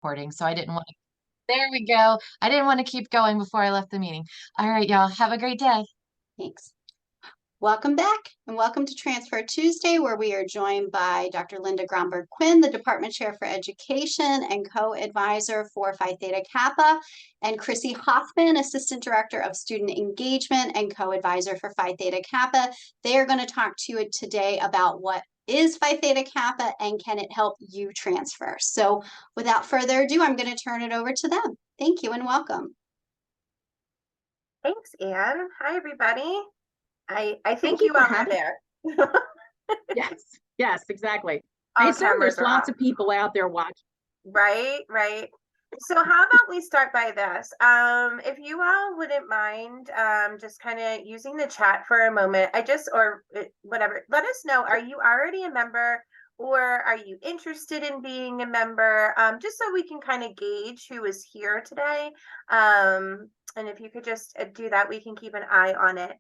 recording, so I didn't want to. There we go. I didn't want to keep going before I left the meeting. All right, y'all. Have a great day. Thanks. Welcome back and welcome to Transfer Tuesday, where we are joined by Dr. Linda Gromberg-Quinn, the Department Chair for Education and Co-Advisor for Phi Theta Kappa, and Chrissy Hoffman, Assistant Director of Student Engagement and Co-Advisor for Phi Theta Kappa. They are going to talk to you today about what is Phi Theta Kappa and can it help you transfer. So without further ado, I'm going to turn it over to them. Thank you and welcome. Thanks, Anne. Hi, everybody. I think you all are there. Yes, exactly. I assume there's lots of people out there watching. Right. So how about we start by this? If you all wouldn't mind just kind of using the chat for a moment, or whatever, let us know, are you already a member or are you interested in being a member? Just so we can kind of gauge who is here today. And if you could just do that, we can keep an eye on it.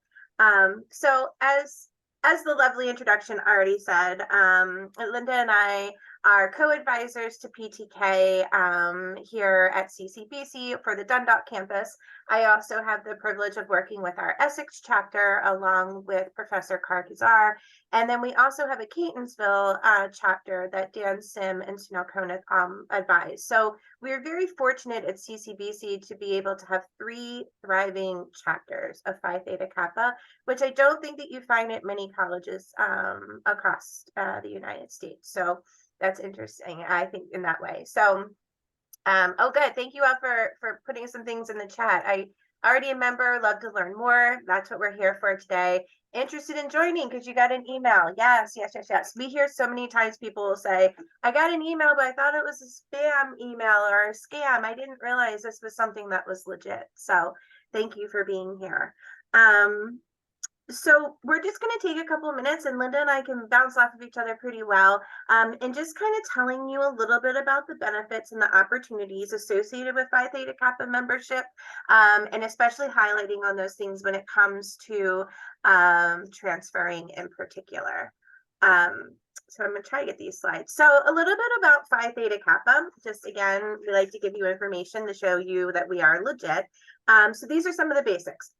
So as the lovely introduction already said, Linda and I are co-advisors to PTK here at Ccbc for the Dundalk campus. I also have the privilege of working with our Essex chapter along with Professor Karkazar. And then we also have a Catonsville chapter that Dan Sim and Sunil Koneth advise. So we're very fortunate at Ccbc to be able to have 3 thriving chapters of Phi Theta Kappa, which I don't think that you find at many colleges across the United States. So that's interesting, I think, in that way. So, oh, good. Thank you all for putting some things in the chat. I already a member, love to learn more. That's what we're here for today. Interested in joining because you got an email. Yes. We hear so many times people will say, I got an email, but I thought it was a spam email or a scam. I didn't realize this was something that was legit. So thank you for being here. So we're just going to take a couple of minutes and Linda and I can bounce off of each other pretty well and just kind of telling you a little bit about the benefits and the opportunities associated with Phi Theta Kappa membership and especially highlighting on those things when it comes to transferring in particular. So I'm going to try to get these slides. So a little bit about Phi Theta Kappa. Just again, we like to give you information to show you that we are legit. So these are some of the basics.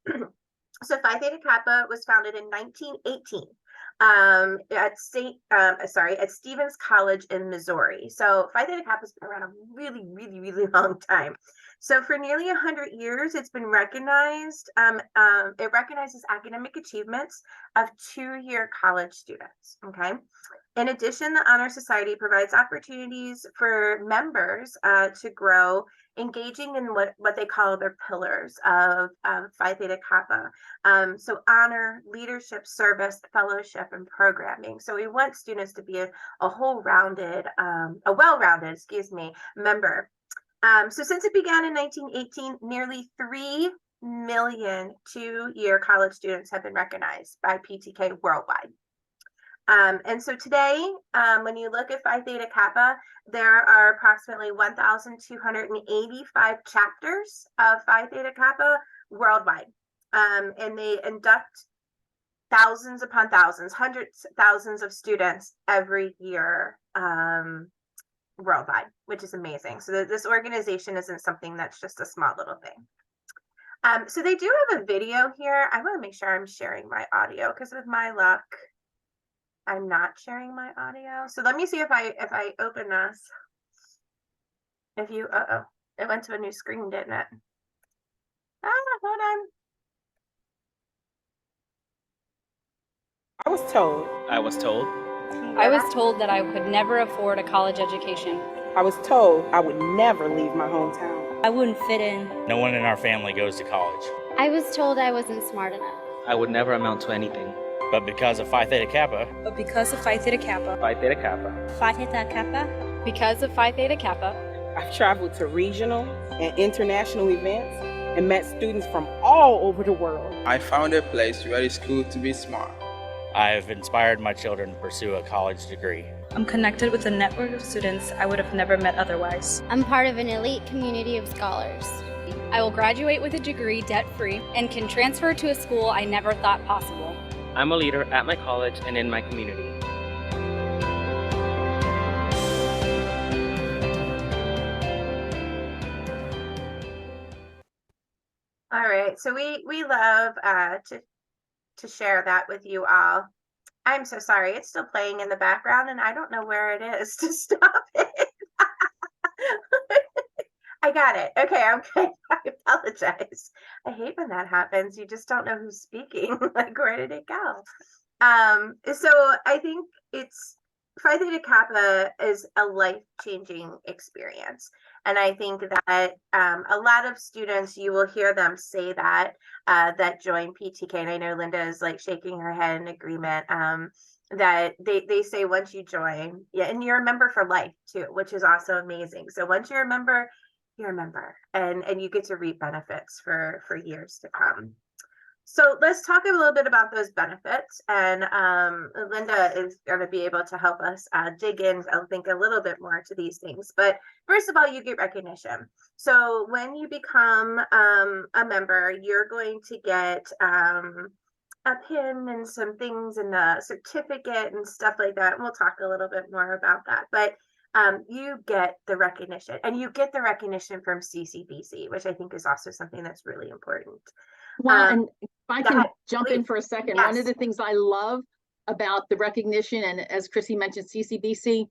So Phi Theta Kappa was founded in 1918 at Stevens College in Missouri. So Phi Theta Kappa has been around a really long time. So for nearly 100 years, it's been recognized. It recognizes academic achievements of 2-year college students. Okay. In addition, the Honor Society provides opportunities for members to grow, engaging in what they call their pillars of Phi Theta Kappa. So honor, leadership, service, fellowship, and programming. So we want students to be a well-rounded, member. So since it began in 1918, nearly 3 million 2-year college students have been recognized by PTK worldwide. And so today, when you look at Phi Theta Kappa, there are approximately 1,285 chapters of Phi Theta Kappa worldwide. And they induct thousands upon thousands, hundreds of thousands of students every year worldwide, which is amazing. So this organization isn't something that's just a small little thing. So they do have a video here. I want to make sure I'm sharing my audio because with my luck, I'm not sharing my audio. So let me see if I open this. If you, it went to a new screen, didn't it? Hold on. I was told that I could never afford a college education. I was told I would never leave my hometown. I wouldn't fit in. No one in our family goes to college. I was told I wasn't smart enough. I would never amount to anything. But because of Phi Theta Kappa. Phi Theta Kappa. Phi Theta Kappa. Phi Theta Kappa. Because of Phi Theta Kappa. I've traveled to regional and international events and met students from all over the world. I found a place where it's cool to be smart. I have inspired my children to pursue a college degree. I'm connected with a network of students I would have never met otherwise. I'm part of an elite community of scholars. I will graduate with a degree debt-free and can transfer to a school I never thought possible. I'm a leader at my college and in my community. All right. So we love to share that with you all. I'm so sorry. It's still playing in the background and I don't know where it is to stop it. I got it. Okay, okay. I apologize. I hate when that happens. You just don't know who's speaking. Like, where did it go? So I think Phi Theta Kappa is a life-changing experience. And I think that a lot of students, you will hear them say that join PTK. And I know Linda is like shaking her head in agreement. That they say once you join, yeah, and you're a member for life too, which is also amazing. So once you're a member, and you get to reap benefits for years to come. So let's talk a little bit about those benefits, and Linda is going to be able to help us dig in, I think, a little bit more to these things. But first of all, you get recognition. So when you become a member, you're going to get a pin and some things and a certificate and stuff like that. And we'll talk a little bit more about that. But you get the recognition, and you get the recognition from Ccbc, which I think is also something that's really important. Well, and if I can jump in please. for a second, Yes. one of the things I love about the recognition, and as Chrissy mentioned, Ccbc,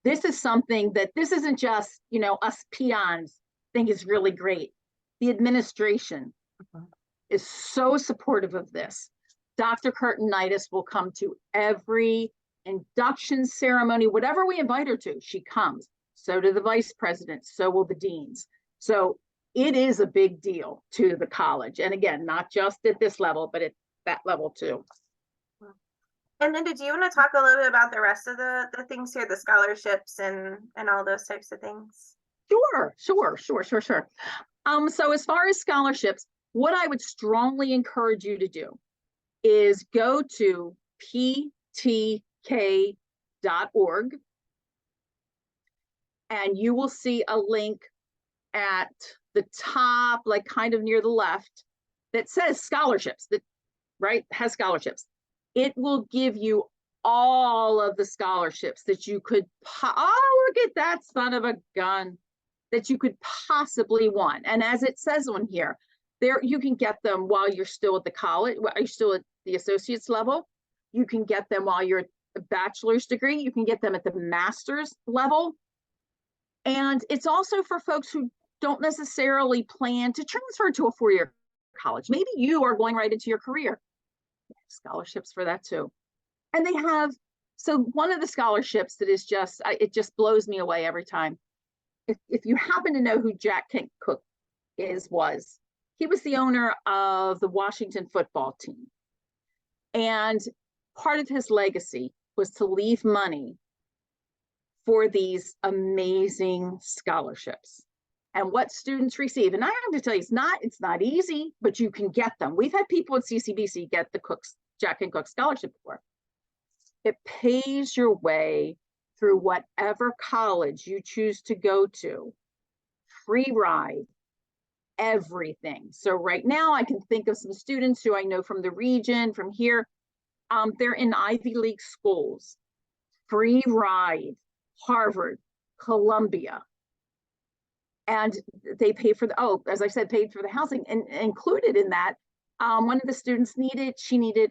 this is something that this isn't just, you know, us peons think is really great. The administration is so supportive of this. Dr. Curtinitis will come to every induction ceremony, whatever we invite her to, she comes. So do the vice presidents, so will the deans. So it is a big deal to the college. And again, not just at this level, but at that level too. And Linda, do you want to talk a little bit about the rest of the things here, the scholarships and all those types of things? Sure. So as far as scholarships, what I would strongly encourage you to do is go to PTK.org, and you will see a link at the top, like kind of near the left, that says scholarships, that has scholarships. It will give you all of the scholarships that you could, oh, look at that son of a gun, that you could possibly want. And as it says on here, there you can get them while you're still at the college, while you're still at the associate's level. You can get them while you're at the bachelor's degree. You can get them at the master's level. And it's also for folks who don't necessarily plan to transfer to a four-year college. Maybe you are going right into your career. Scholarships for that too. And they have, so one of the scholarships that is just, it just blows me away every time. If you happen to know who Jack Kent Cook was, he was the owner of the Washington football team. And part of his legacy was to leave money for these amazing scholarships. And what students receive, and I have to tell you, it's not easy, but you can get them. We've had people at Ccbc get the Jack Kent Cook scholarship before. It pays your way through whatever college you choose to go to. Free ride, everything. So right now I can think of some students who I know from the region, from here. They're in Ivy League schools. Free ride, Harvard, Columbia. And they pay for the, as I said, paid for the housing. And included in that, one of the students needed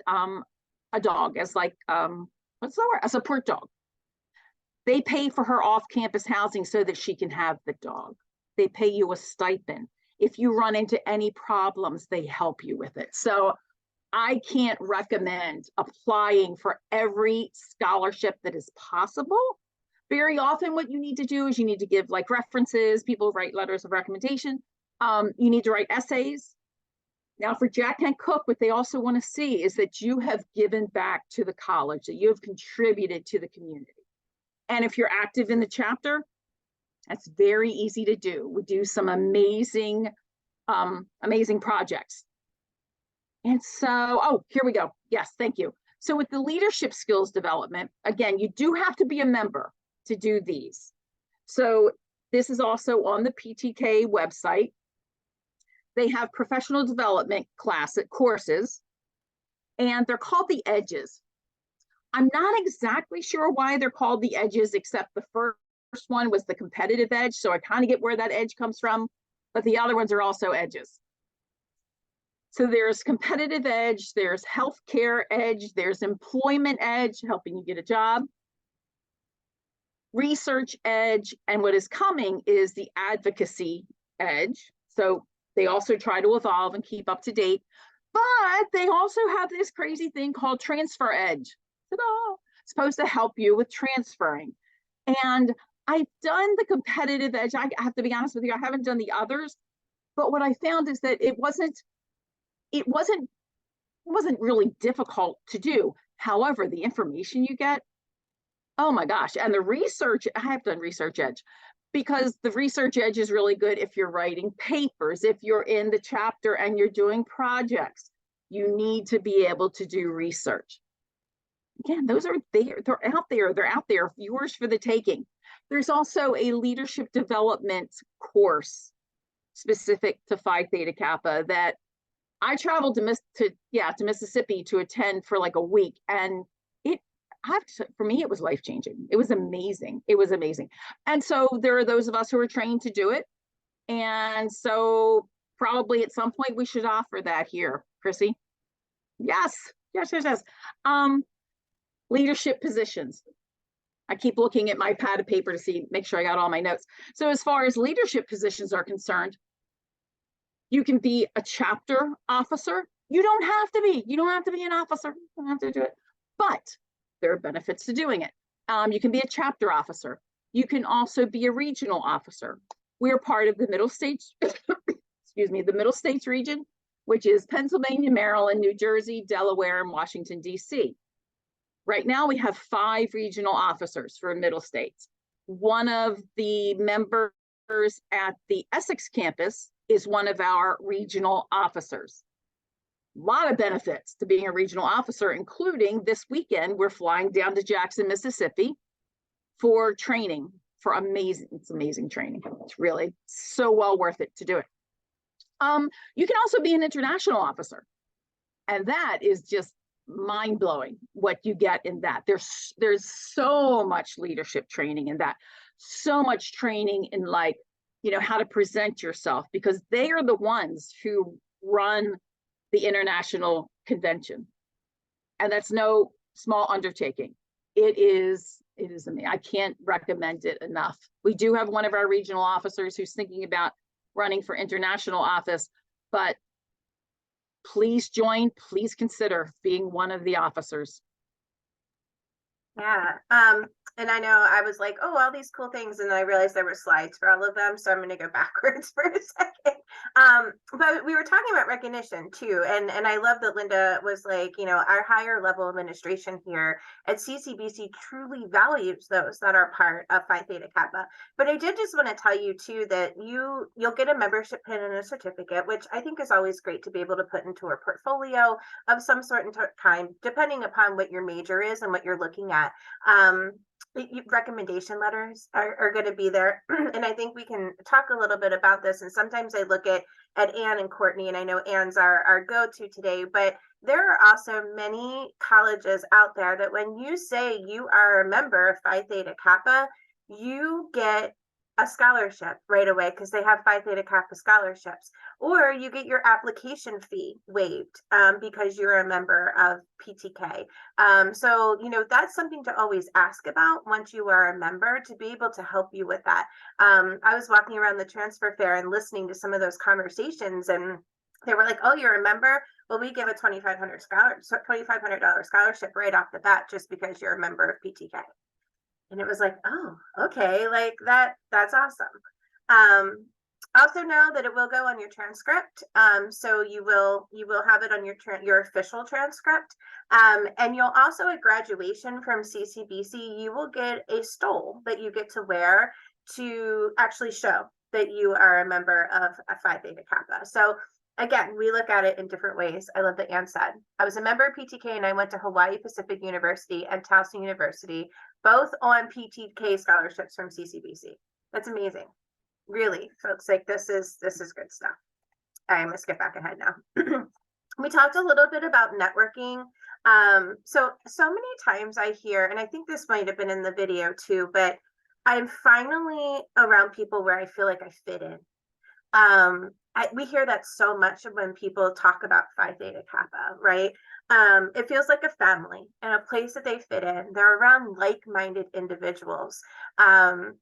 a dog as like, what's the word? A support dog. They pay for her off-campus housing so that she can have the dog. They pay you a stipend. If you run into any problems, they help you with it. So I can't recommend applying for every scholarship that is possible. Very often what you need to do is you need to give like references, people write letters of recommendation. You need to write essays. Now for Jack Kent Cook, what they also want to see is that you have given back to the college, that you have contributed to the community. And if you're active in the chapter, that's very easy to do. We do some amazing, amazing projects. And so, here we go. Yes, thank you. So with the leadership skills development, again, you do have to be a member to do these. So this is also on the PTK website. They have professional development courses, and they're called the Edges. I'm not exactly sure why they're called the Edges, except the first one was the competitive edge. So I kind of get where that edge comes from, but the other ones are also edges. So there's competitive edge, there's healthcare edge, there's employment edge, helping you get a job, research edge, and what is coming is the advocacy edge. So they also try to evolve and keep up to date, but they also have this crazy thing called transfer edge. Ta-da! It's supposed to help you with transferring. And I've done the competitive edge. I have to be honest with you, I haven't done the others, but what I found is that it wasn't really difficult to do. However, the information you get, oh my gosh. And the research, I have done research edge, because the research edge is really good if you're writing papers, if you're in the chapter and you're doing projects. You need to be able to do research. Again, those are there, they're out there, yours for the taking. There's also a leadership development course specific to Phi Theta Kappa that I traveled to Mississippi to attend for like a week, and for me, it was life-changing. It was amazing. It was amazing. And so there are those of us who are trained to do it. And so probably at some point we should offer that here, Chrissy. Yes. Leadership positions. I keep looking at my pad of paper to make sure I got all my notes. So as far as leadership positions are concerned, you can be a chapter officer. You don't have to be an officer. You don't have to do it, but there are benefits to doing it. You can be a chapter officer. You can also be a regional officer. We're part of the Middle States, excuse me, the Middle States region, which is Pennsylvania, Maryland, New Jersey, Delaware, and Washington, D.C. Right now, we have 5 regional officers for Middle States. One of the members at the Essex campus is one of our regional officers. A lot of benefits to being a regional officer, including this weekend, we're flying down to Jackson, Mississippi for training, it's amazing training. It's really so well worth it to do it. You can also be an international officer, and that is just mind-blowing what you get in that. There's so much leadership training in that, so much training in how to present yourself, because they are the ones who run the international convention. And that's no small undertaking. It is amazing. I can't recommend it enough. We do have one of our regional officers who's thinking about running for international office, but please consider being one of the officers. Yeah. And I know I was like, oh, all these cool things. And then I realized there were slides for all of them. So I'm going to go backwards for a second. But we were talking about recognition too. And I love that Linda was like, our higher level administration here at CCBC truly values those that are part of Phi Theta Kappa. But I did just want to tell you too, that you'll get a membership pin and a certificate, which I think is always great to be able to put into a portfolio of some sort and kind, depending upon what your major is and what you're looking at. Recommendation letters are going to be there. And I think we can talk a little bit about this. And sometimes I look at Ann and Courtney, and I know Ann's our go-to today, but there are also many colleges out there that when you say you are a member of Phi Theta Kappa, you get a scholarship right away because they have Phi Theta Kappa scholarships, or you get your application fee waived because you're a member of PTK. So, that's something to always ask about once you are a member, to be able to help you with that. I was walking around the transfer fair and listening to some of those conversations, and they were like, oh, you're a member? Well, we give a $2,500 scholarship right off the bat just because you're a member of PTK. And it was like, oh, okay, like that's awesome. Also know that it will go on your transcript. So you will have it on your official transcript. And you'll also, at graduation from CCBC, you will get a stole that you get to wear to actually show that you are a member of Phi Theta Kappa. So again, we look at it in different ways. I love that Ann said, I was a member of PTK and I went to Hawaii Pacific University and Towson University, both on PTK scholarships from CCBC. That's amazing. Really, folks, like this is good stuff. I'm gonna skip back ahead now. We talked a little bit about networking. So many times I hear, and I think this might have been in the video too, but I'm finally around people where I feel like I fit in. We hear that so much when people talk about Phi Theta Kappa, right? It feels like a family and a place that they fit in. They're around like-minded individuals. And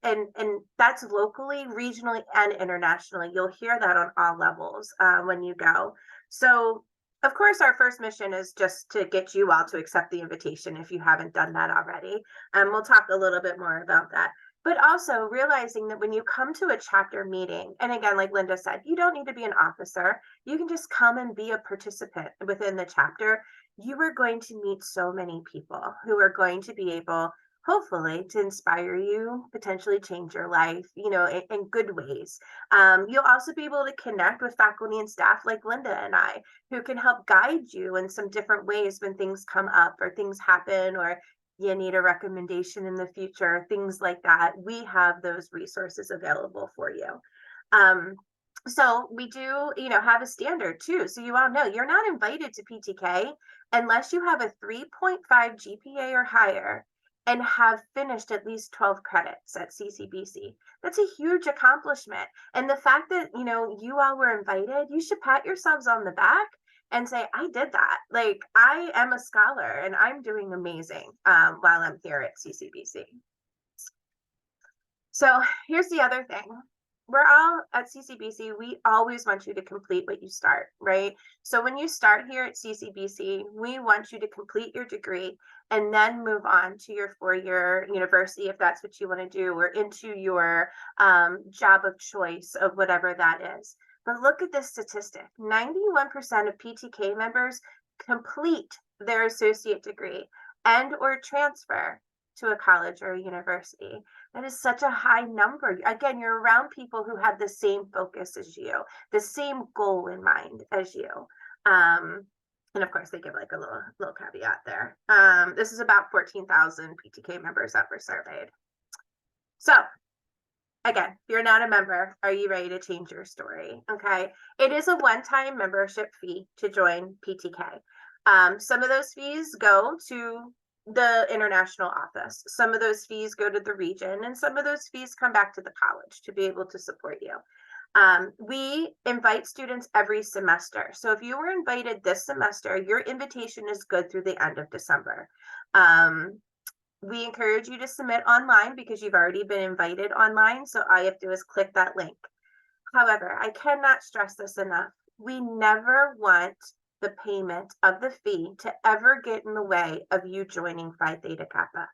that's locally, regionally, and internationally. You'll hear that on all levels when you go. So, of course, our first mission is just to get you all to accept the invitation if you haven't done that already. We'll talk a little bit more about that. But also realizing that when you come to a chapter meeting, and again, like Linda said, you don't need to be an officer. You can just come and be a participant within the chapter. You are going to meet so many people who are going to be able, hopefully, to inspire you, potentially change your life, in good ways. You'll also be able to connect with faculty and staff like Linda and I, who can help guide you in some different ways when things come up or things happen, or you need a recommendation in the future, things like that. We have those resources available for you. So we do, have a standard too. So you all know you're not invited to PTK unless you have a 3.5 GPA or higher and have finished at least 12 credits at Ccbc. That's a huge accomplishment. And the fact that, you all were invited, you should pat yourselves on the back and say, I did that. Like, I am a scholar and I'm doing amazing while I'm here at Ccbc. So here's the other thing. We're all at Ccbc, we always want you to complete what you start, right? So when you start here at Ccbc, we want you to complete your degree and then move on to your four-year university, if that's what you want to do, or into your job of choice of whatever that is. But look at this statistic. 91% of PTK members complete their associate degree and or transfer to a college or a university. That is such a high number. Again, you're around people who have the same focus as you, the same goal in mind as you. And of course, they give like a little caveat there. This is about 14,000 PTK members that were surveyed. So again, if you're not a member, are you ready to change your story? Okay. It is a one-time membership fee to join PTK. Some of those fees go to the international office. Some of those fees go to the region, and some of those fees come back to the college to be able to support you. We invite students every semester. So if you were invited this semester, your invitation is good through the end of December. We encourage you to submit online because you've already been invited online. So all you have to do is click that link. However, I cannot stress this enough. We never want the payment of the fee to ever get in the way of you joining Phi Theta Kappa.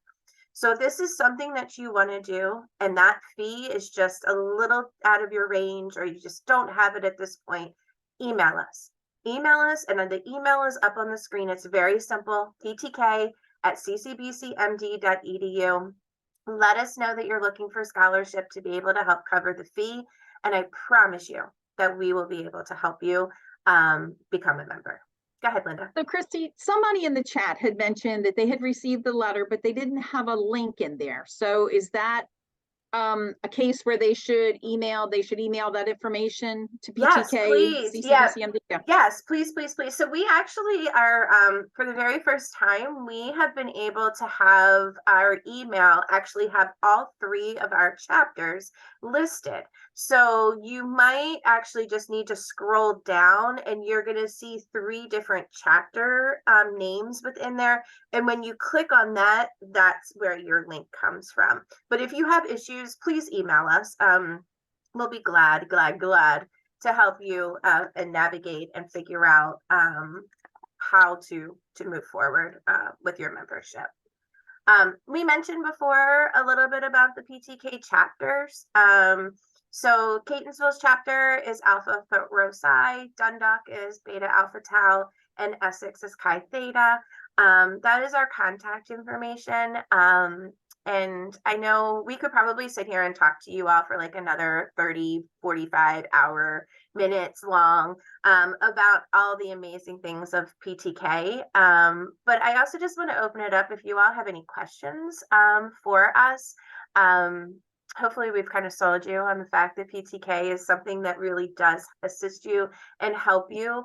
So if this is something that you want to do and that fee is just a little out of your range, or you just don't have it at this point, email us. Email us, and then the email is up on the screen. It's very simple, ptk@ccbcmd.edu. Let us know that you're looking for scholarship to be able to help cover the fee, and I promise you that we will be able to help you become a member. Go ahead, Linda. So Christy, somebody in the chat had mentioned that they had received the letter, but they didn't have a link in there. So is that a case where they should email that information to PTK? Yes, please. CCBCMD? Yeah. Yes, please, please, please. So we actually are, for the very first time, we have been able to have our email actually have all 3 of our chapters listed. So you might actually just need to scroll down and you're going to see 3 different chapter names within there. And when you click on that, that's where your link comes from. But if you have issues, please email us. We'll be glad to help you and navigate and figure out how to move forward with your membership. We mentioned before a little bit about the PTK chapters. So Catonsville's chapter is Alpha Rho Psi, Dundalk is Beta Alpha Tau, and Essex is Chi Theta. That is our contact information. And I know we could probably sit here and talk to you all for like another 30, 45 minutes long about all the amazing things of PTK. But I also just want to open it up if you all have any questions for us. Hopefully we've kind of sold you on the fact that PTK is something that really does assist you and help you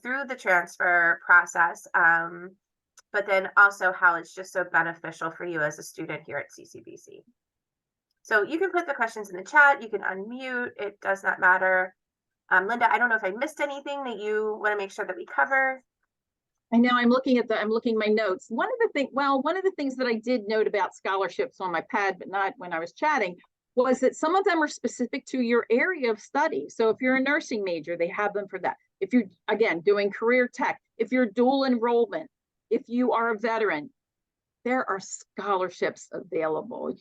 through the transfer process. But then also how it's just so beneficial for you as a student here at Ccbc. So you can put the questions in the chat, you can unmute, it does not matter. Linda, I don't know if I missed anything that you want to make sure that we cover. I know I'm looking at I'm looking at my notes. One of the things that I did note about scholarships on my pad, but not when I was chatting, was that some of them are specific to your area of study. So if you're a nursing major, they have them for that. If you're, again, doing career tech, if you're dual enrollment, if you are a veteran, there are scholarships available.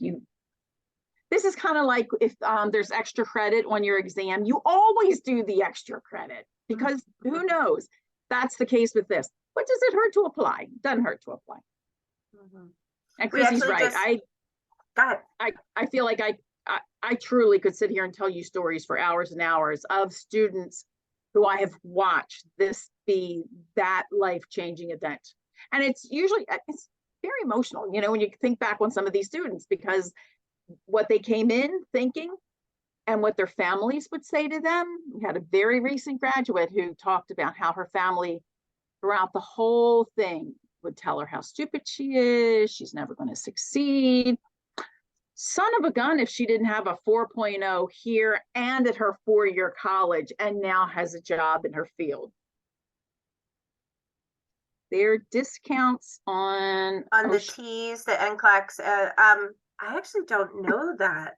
This is kind of like if there's extra credit on your exam, you always do the extra credit because who knows? That's the case with this. What does it hurt to apply? Doesn't hurt to apply. Mm-hmm. And Chrissy's right. I feel like I truly could sit here and tell you stories for hours and hours of students who I have watched this be that life-changing event. And it's very emotional, you know, when you think back on some of these students, because what they came in thinking and what their families would say to them. We had a very recent graduate who talked about how her family throughout the whole thing would tell her how stupid she is, she's never going to succeed. Son of a gun if she didn't have a 4.0 here and at her 4-year college and now has a job in her field. There are discounts on the T's, the NCLEX. I actually don't know that.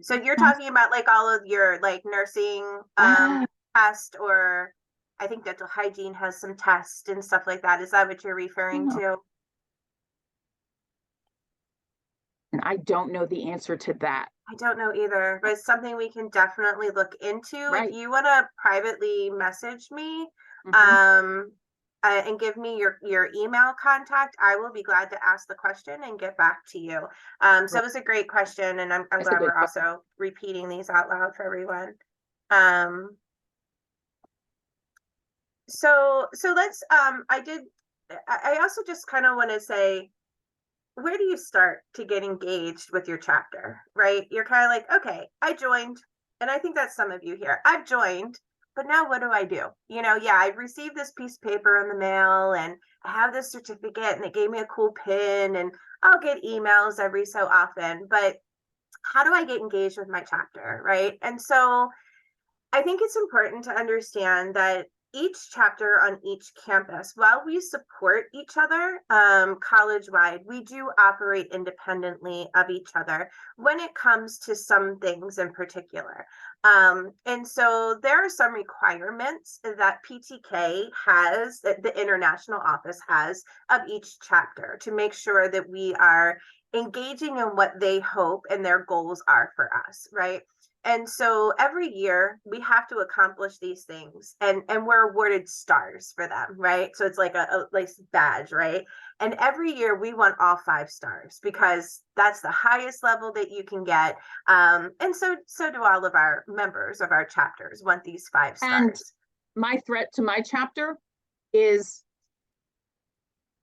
So you're talking about like all of your like nursing test, or I think dental hygiene has some tests and stuff like that. Is that what you're referring to? And I don't know the answer to that. I don't know either, but it's something we can definitely look into. Right. If you want to privately message me, and give me your email contact, I will be glad to ask the question and get back to you. So it was a great question, and I'm glad we're also repeating these out loud for everyone. So let's I also just kind of want to say, where do you start to get engaged with your chapter, right? You're kind of like, okay, I joined, and I think that's some of you here. I've joined, but now what do I do? You know, yeah, I received this piece of paper in the mail and I have this certificate and they gave me a cool pin and I'll get emails every so often, but how do I get engaged with my chapter, right? And so I think it's important to understand that each chapter on each campus, while we support each other college-wide, we do operate independently of each other when it comes to some things in particular. And so there are some requirements that PTK has, that the international office has, of each chapter to make sure that we are engaging in what they hope and their goals are for us, right? And so every year we have to accomplish these things, and we're awarded stars for them, right? So it's like a badge, right? And every year we want all 5 stars because that's the highest level that you can get. And so do all of our members of our chapters want these 5 stars. And my threat to my chapter is,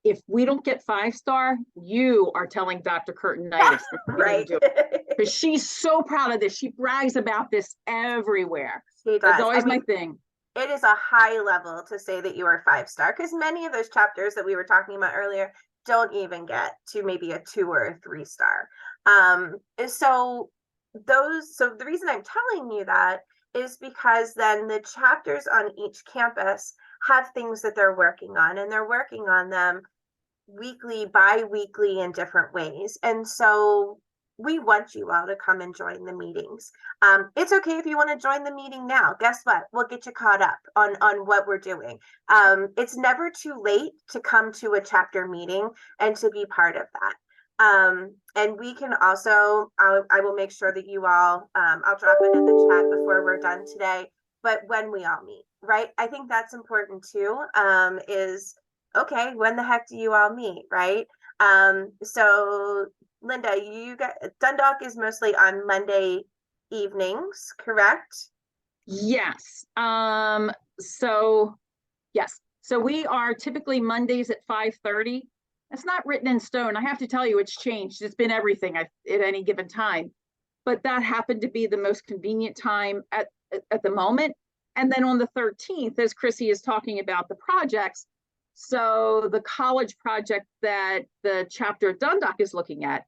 if we don't get 5-star, you are telling Dr. Curtin-itis that right? Because she's so proud of this. She brags about this everywhere. She does. That's always my thing. It is a high level to say that you are 5-star, because many of those chapters that we were talking about earlier don't even get to maybe a 2 or a 3-star. So the reason I'm telling you that is because then the chapters on each campus have things that they're working on, and they're working on them weekly, bi-weekly in different ways. And so we want you all to come and join the meetings. It's okay if you want to join the meeting now. Guess what? We'll get you caught up on what we're doing. It's never too late to come to a chapter meeting and to be part of that. And we can also, I will make sure that you all, I'll drop it in the chat before we're done today, but when we all meet, right? I think that's important too, is, okay, when the heck do you all meet, right? So Linda, you got Dundalk is mostly on Monday evenings, correct? Yes. So yes. So we are typically Mondays at 5:30. It's not written in stone. I have to tell you, it's changed. It's been everything at any given time, but that happened to be the most convenient time at the moment. And then on the 13th, as Chrissy is talking about the projects, so the college project that the chapter at Dundalk is looking at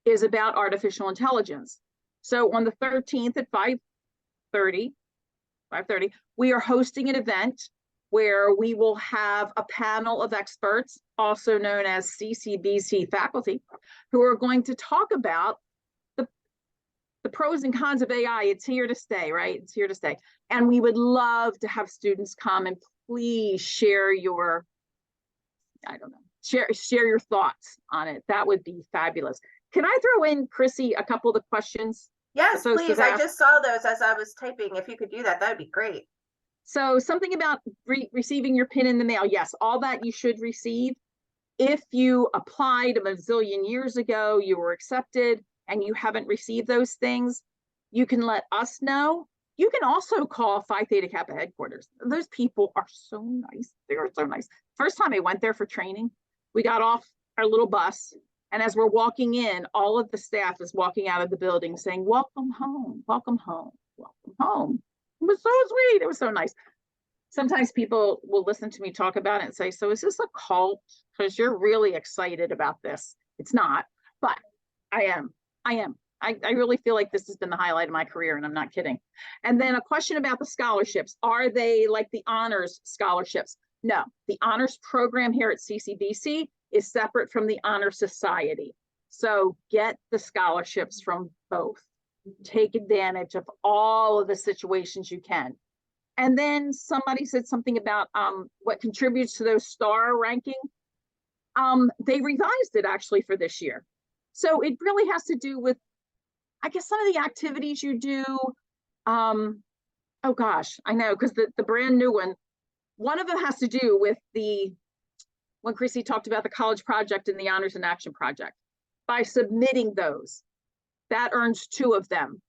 is about artificial intelligence. So on the 13th at 5:30, we are hosting an event where we will have a panel of experts, also known as CCBC faculty, who are going to talk about the pros and cons of AI. It's here to stay, right? It's here to stay. And we would love to have students come and please share your, share your thoughts on it. That would be fabulous. Can I throw in, Chrissy, a couple of the questions? Yes, please. I just saw those as I was typing. If you could do that, that would be great. So something about receiving your pin in the mail. Yes, all that you should receive. If you applied a bazillion years ago, you were accepted, and you haven't received those things, you can let us know. You can also call Phi Theta Kappa headquarters. Those people are so nice. They are so nice. First time I went there for training, we got off our little bus, and as we're walking in, all of the staff is walking out of the building saying, welcome home, welcome home, welcome home. It was so sweet. It was so nice. Sometimes people will listen to me talk about it and say, so is this a cult? Because you're really excited about this. It's not, but I am. I really feel like this has been the highlight of my career, and I'm not kidding. And then a question about the scholarships. Are they like the honors scholarships? No, the honors program here at CCBC is separate from the Honor Society. So get the scholarships from both. Take advantage of all of the situations you can. And then somebody said something about what contributes to those star ranking. They revised it actually for this year. So it really has to do with, I guess, some of the activities you do. Oh gosh, I know, because the brand new one of them has to do with when Chrissy talked about the college project and the Honors in Action project. By submitting those, that earns 2 of them.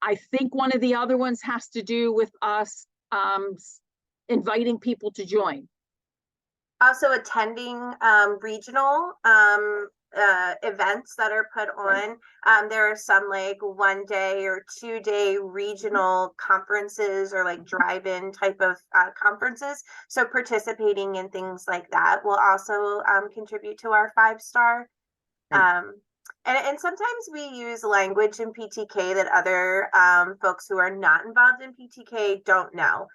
I think one of the other ones has to do with us inviting people to join. Also attending regional events that are put on. There are some like 1-day or 2-day regional conferences or like drive-in type of conferences. So participating in things like that will also contribute to our 5-star. And sometimes we use language in PTK that other folks who are not involved in PTK don't know.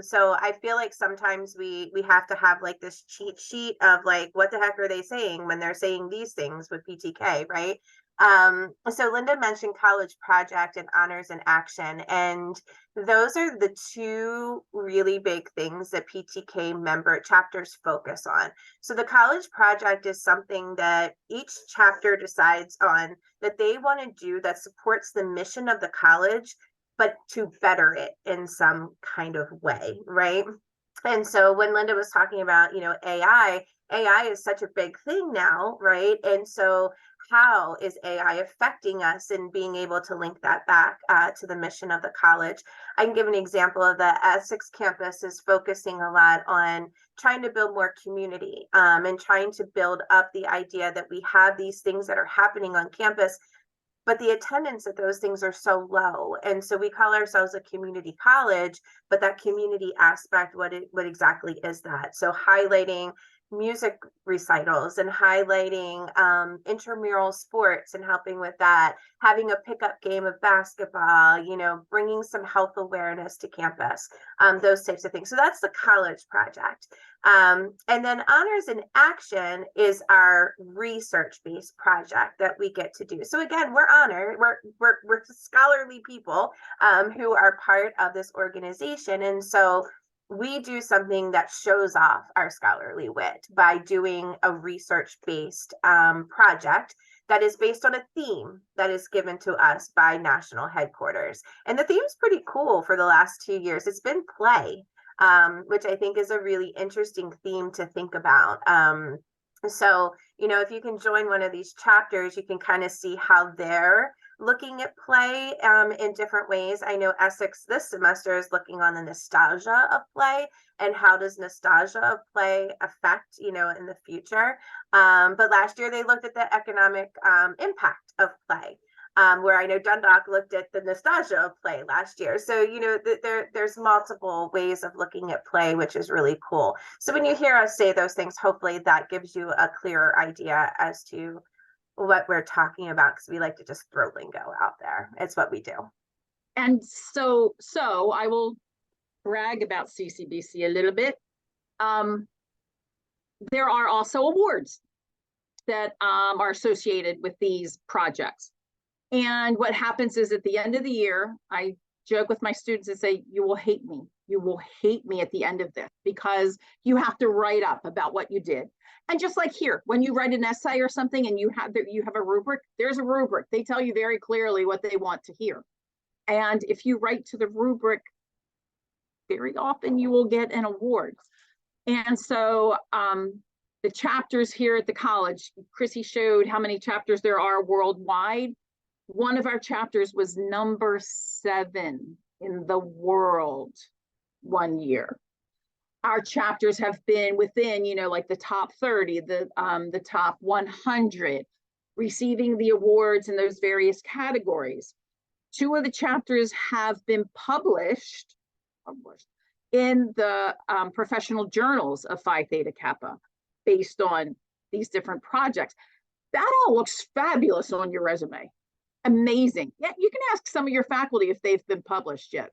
So I feel like sometimes we have to have like this cheat sheet of like, what the heck are they saying when they're saying these things with PTK, right? So Linda mentioned college project and honors in action, and those are the 2 really big things that PTK member chapters focus on. So the college project is something that each chapter decides on that they want to do that supports the mission of the college, but to better it in some kind of way, right? And so when Linda was talking about, AI is such a big thing now, right? And so how is AI affecting us and being able to link that back to the mission of the college? I can give an example of the Essex campus is focusing a lot on trying to build more community and trying to build up the idea that we have these things that are happening on campus, but the attendance at those things are so low. And so we call ourselves a community college, but that community aspect, what exactly is that? So highlighting music recitals and highlighting intramural sports and helping with that, having a pickup game of basketball, bringing some health awareness to campus, those types of things. So that's the college project. And then Honors in Action is our research-based project that we get to do. So again, we're honored, we're scholarly people who are part of this organization. And so we do something that shows off our scholarly wit by doing a research-based project that is based on a theme that is given to us by national headquarters. And the theme is pretty cool for the last 2 years. It's been play, which I think is a really interesting theme to think about. So, if you can join one of these chapters, you can kind of see how they're looking at play in different ways. I know Essex this semester is looking on the nostalgia of play and how does nostalgia of play affect, in the future. But last year they looked at the economic impact of play. Where I know Dundalk looked at the nostalgia of play last year. So, there's multiple ways of looking at play, which is really cool. So when you hear us say those things, hopefully that gives you a clearer idea as to what we're talking about, because we like to just throw lingo out there. It's what we do. And so I will brag about CCBC a little bit. There are also awards that are associated with these projects. And what happens is at the end of the year, I joke with my students and say, you will hate me. You will hate me at the end of this because you have to write up about what you did. And just like here, when you write an essay or something and you have a rubric, there's a rubric. They tell you very clearly what they want to hear. And if you write to the rubric, very often you will get an award. And so the chapters here at the college, Chrissy showed how many chapters there are worldwide. One of our chapters was number 7 in the world one year. Our chapters have been within, like the top 30, the top 100, receiving the awards in those various categories. 2 of the chapters have been published in the professional journals of Phi Theta Kappa based on these different projects. That all looks fabulous on your resume. Amazing. Yeah, you can ask some of your faculty if they've been published yet.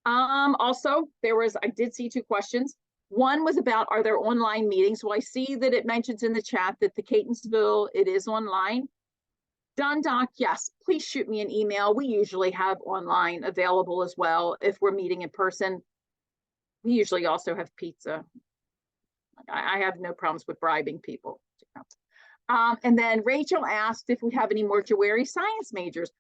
Also, I did see 2 questions. One was about, are there online meetings? Well, I see that it mentions in the chat that the Catonsville, it is online. Dundalk, yes, please shoot me an email. We usually have online available as well if we're meeting in person. We usually also have pizza. I have no problems with bribing people. And then Rachel asked if we have any mortuary science majors.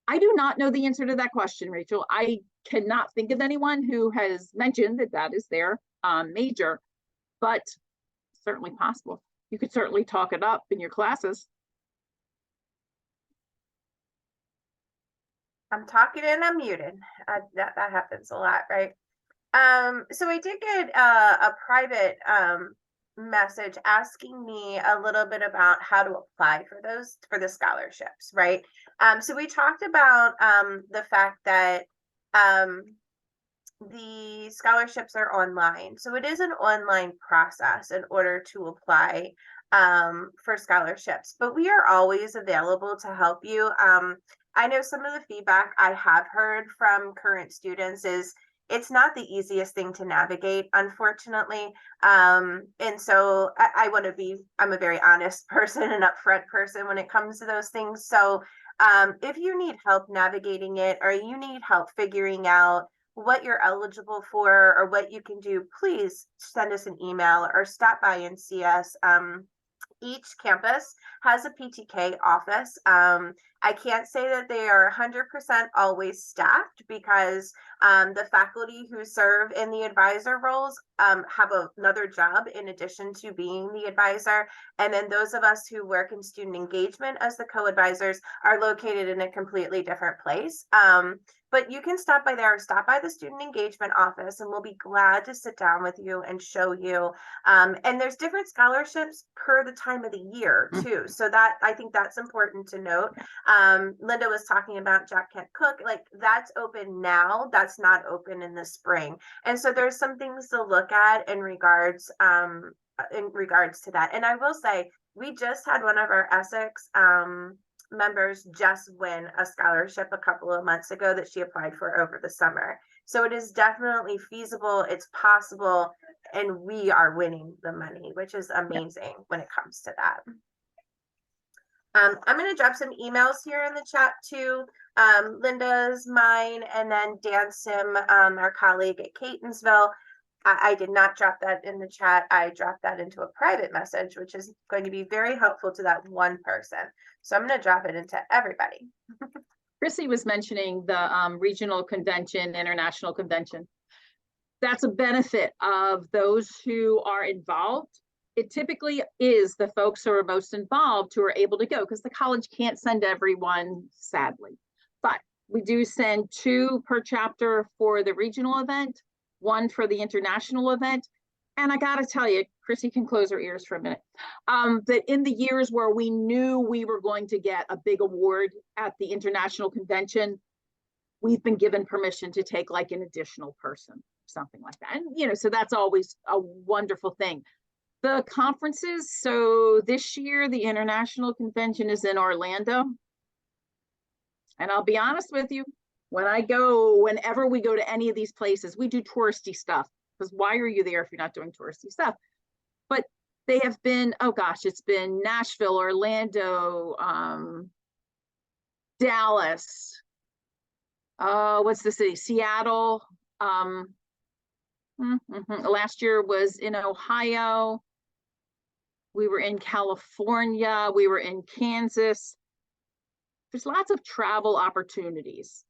I do not know the answer to that question, Rachel. I cannot think of anyone who has mentioned that that is their major, but certainly possible. You could certainly talk it up in your classes. I'm talking and I'm muted. That happens a lot, right? So I did get a private message asking me a little bit about how to apply for the scholarships, right? So we talked about the fact that the scholarships are online. So it is an online process in order to apply for scholarships, but we are always available to help you. I know some of the feedback I have heard from current students is it's not the easiest thing to navigate, unfortunately. And so I'm a very honest person, an upfront person when it comes to those things. So if you need help navigating it, or you need help figuring out what you're eligible for or what you can do, please send us an email or stop by and see us. Each campus has a PTK office. I can't say that they are 100% always staffed because the faculty who serve in the advisor roles have another job in addition to being the advisor. And then those of us who work in student engagement as the co-advisors are located in a completely different place. But you can stop by there, stop by the student engagement office, and we'll be glad to sit down with you and show you. And there's different scholarships per the time of the year too. So that, I think that's important to note. Linda was talking about Jack Kent Cook, like that's open now. That's not open in the spring. And so there's some things to look at in regards to that. And I will say, we just had one of our Essex members just win a scholarship a couple of months ago that she applied for over the summer. So it is definitely feasible, it's possible, and we are winning the money, which is amazing when it comes to that. I'm going to drop some emails here in the chat too. Linda's, mine, and then Dan Sim, our colleague at Catonsville. I did not drop that in the chat. I dropped that into a private message, which is going to be very helpful to that one person. So I'm going to drop it into everybody. Chrissy was mentioning the regional convention, international convention. That's a benefit of those who are involved. It typically is the folks who are most involved who are able to go, because the college can't send everyone, sadly. But we do send 2 per chapter for the regional event, 1 for the international event. And I got to tell you, Chrissy can close her ears for a minute, that in the years where we knew we were going to get a big award at the international convention, we've been given permission to take like an additional person, something like that. And, so that's always a wonderful thing. The conferences, so this year, the international convention is in Orlando. And I'll be honest with you, whenever we go to any of these places, we do touristy stuff. Because why are you there if you're not doing touristy stuff? But they have been, oh gosh, it's been Nashville, Orlando, Dallas, what's the city? Seattle. Last year was in Ohio. We were in California. We were in Kansas. There's lots of travel opportunities.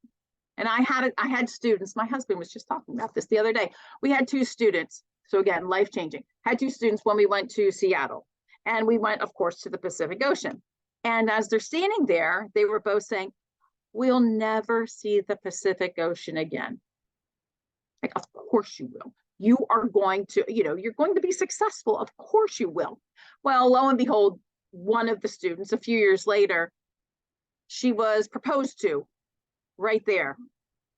And I had students, my husband was just talking about this the other day. We had 2 students. So again, life-changing. Had 2 students when we went to Seattle. And we went, of course, to the Pacific Ocean. And as they're standing there, they were both saying, we'll never see the Pacific Ocean again. Like, of course you will. You are going to, you're going to be successful. Of course you will. Well, lo and behold, one of the students, a few years later, she was proposed to right there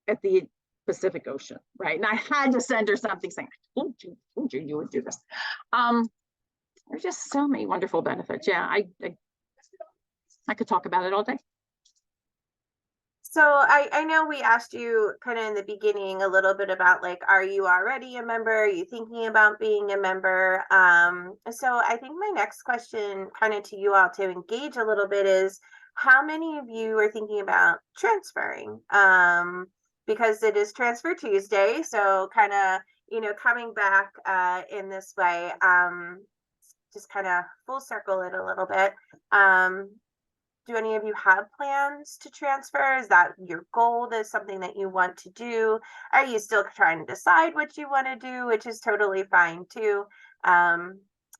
at the Pacific Ocean, right? And I had to send her something saying, told you you would do this. There's just so many wonderful benefits. Yeah, I could talk about it all day. So I know we asked you kind of in the beginning a little bit about like, are you already a member? Are you thinking about being a member? So I think my next question kind of to you all to engage a little bit is, how many of you are thinking about transferring? Because it is Transfer Tuesday. So kind of, coming back in this way, just kind of full circle it a little bit. Do any of you have plans to transfer? Is that your goal? Is something that you want to do? Are you still trying to decide what you want to do, which is totally fine too.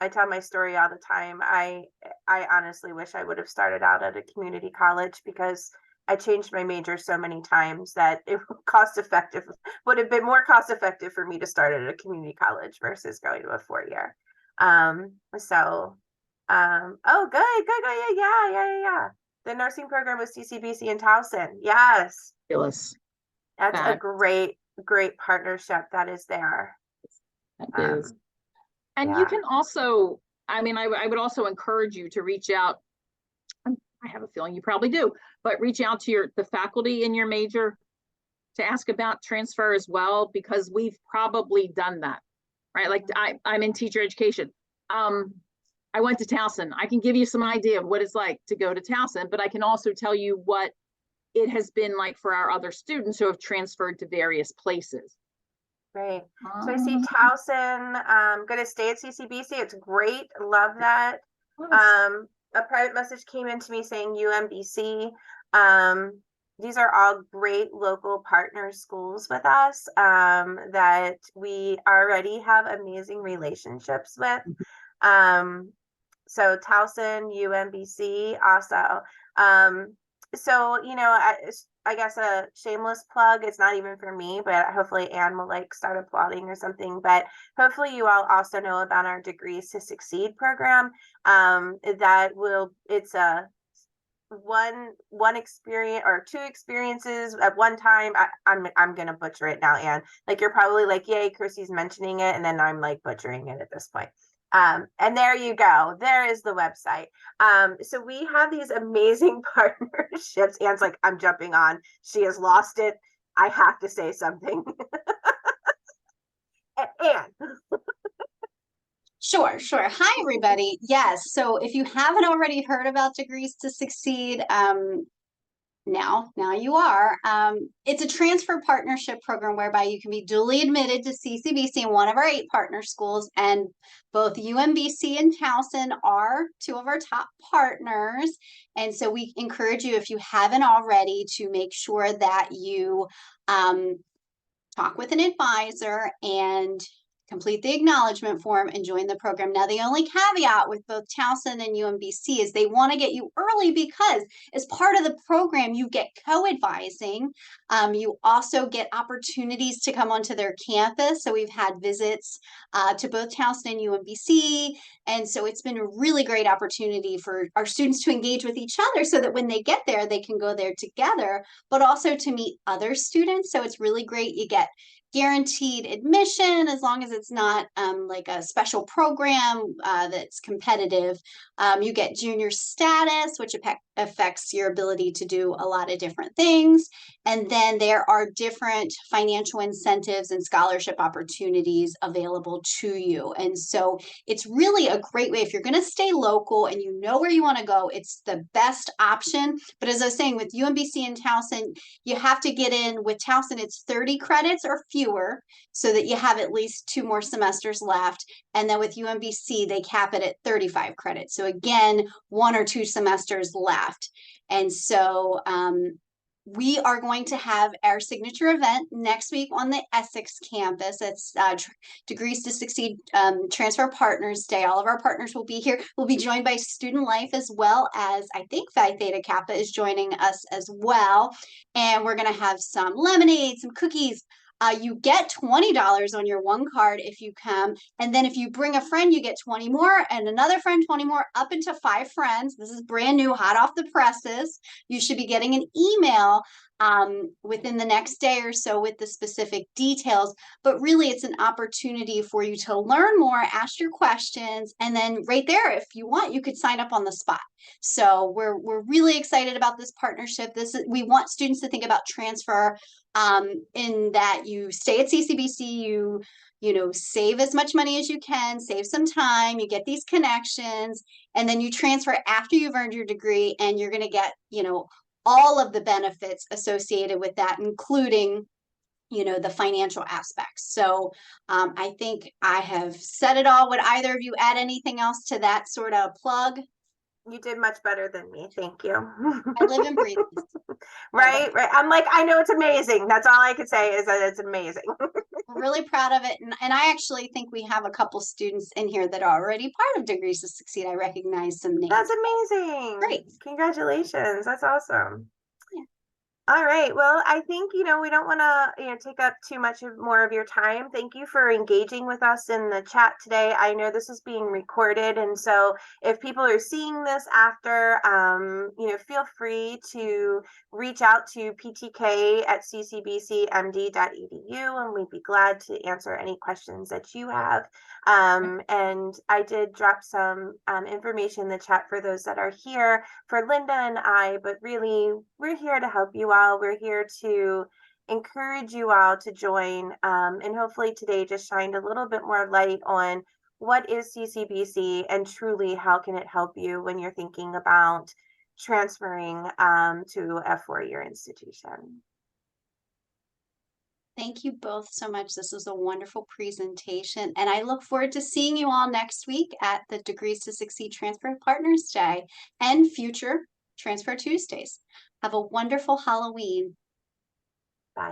I tell my story all the time. I honestly wish I would have started out at a community college because I changed my major so many times that it would have been more cost effective for me to start at a community college versus going to a 4-year. Oh, good. Yeah. The nursing program with Ccbc in Towson. Yes. Fabulous. That's a great partnership that is there. That is. And you can also, I would also encourage you to reach out. I have a feeling you probably do, but reach out to the faculty in your major to ask about transfer as well, because we've probably done that, right? Like I'm in teacher education. I went to Towson. I can give you some idea of what it's like to go to Towson, but I can also tell you what it has been like for our other students who have transferred to various places. Great. So I see Towson, going to stay at Ccbc. It's great. Love that. A private message came in to me saying UMBC. These are all great local partner schools with us that we already have amazing relationships with. So Towson, UMBC also. So, I guess a shameless plug, it's not even for me, but hopefully Anne will start applauding or something. But hopefully you all also know about our Degrees to Succeed program. It's a one experience or 2 experiences at one time. I'm gonna butcher it now, Anne. You're probably like, yay, Chrissy's mentioning it, and then I'm butchering it at this point. And there you go. There is the website. So we have these amazing partnerships. Anne's like, I'm jumping on. She has lost it. I have to say something. Anne. Sure. Hi, everybody. Yes. So if you haven't already heard about Degrees to Succeed, now you are. It's a transfer partnership program whereby you can be duly admitted to Ccbc in one of our 8 partner schools, and both UMBC and Towson are 2 of our top partners. And so we encourage you, if you haven't already, to make sure that you talk with an advisor and complete the acknowledgement form and join the program. Now, the only caveat with both Towson and UMBC is they want to get you early, because as part of the program, you get co-advising. You also get opportunities to come onto their campus. So we've had visits to both Towson and UMBC. And so it's been a really great opportunity for our students to engage with each other so that when they get there, they can go there together, but also to meet other students. So it's really great. You get guaranteed admission as long as it's not like a special program that's competitive. You get junior status, which affects your ability to do a lot of different things. And then there are different financial incentives and scholarship opportunities available to you. And so it's really a great way if you're going to stay local and you know where you want to go, it's the best option. But as I was saying, with UMBC and Towson, you have to get in. With Towson, it's 30 credits or fewer so that you have at least 2 more semesters left. And then with UMBC, they cap it at 35 credits. So again, 1 or 2 semesters left. And so we are going to have our signature event next week on the Essex campus. It's Degrees to Succeed Transfer Partners Day. All of our partners will be here. We'll be joined by Student Life, as well as I think Phi Theta Kappa is joining us as well. And we're going to have some lemonade, some cookies. You get $20 on your one card if you come. And then if you bring a friend, you get 20 more, and another friend 20 more, up into 5 friends. This is brand new, hot off the presses. You should be getting an email within the next day or so with the specific details. But really, it's an opportunity for you to learn more, ask your questions, and then right there, if you want, you could sign up on the spot. So we're really excited about this partnership. We want students to think about transfer in that you stay at CCBC, you know, save as much money as you can, save some time, you get these connections, and then you transfer after you've earned your degree, and you're going to get, you know, all of the benefits associated with that, including, you know, the financial aspects. So I think I have said it all. Would either of you add anything else to that sort of plug? You did much better than me. Thank you. I live and breathe. Right. I'm like, I know it's amazing. That's all I could say is that it's amazing. We're really proud of it. And I actually think we have a couple students in here that are already part of Degrees to Succeed. I recognize some names. That's amazing. Great. Congratulations. That's awesome. Yeah. All right. Well, I think, you know, we don't want to, take up too much more of your time. Thank you for engaging with us in the chat today. I know this is being recorded. And so if people are seeing this after, feel free to reach out to PTK at ccbcmd.edu, and we'd be glad to answer any questions that you have. And I did drop some information in the chat for those that are here for Linda and I, but really we're here to help you all. We're here to encourage you all to join, and hopefully today just shined a little bit more light on what is CCBC and truly how can it help you when you're thinking about transferring to a 4-year institution. Thank you both so much. This was a wonderful presentation, and I look forward to seeing you all next week at the Degrees to Succeed Transfer Partners Day and future Transfer Tuesdays. Have a wonderful Halloween.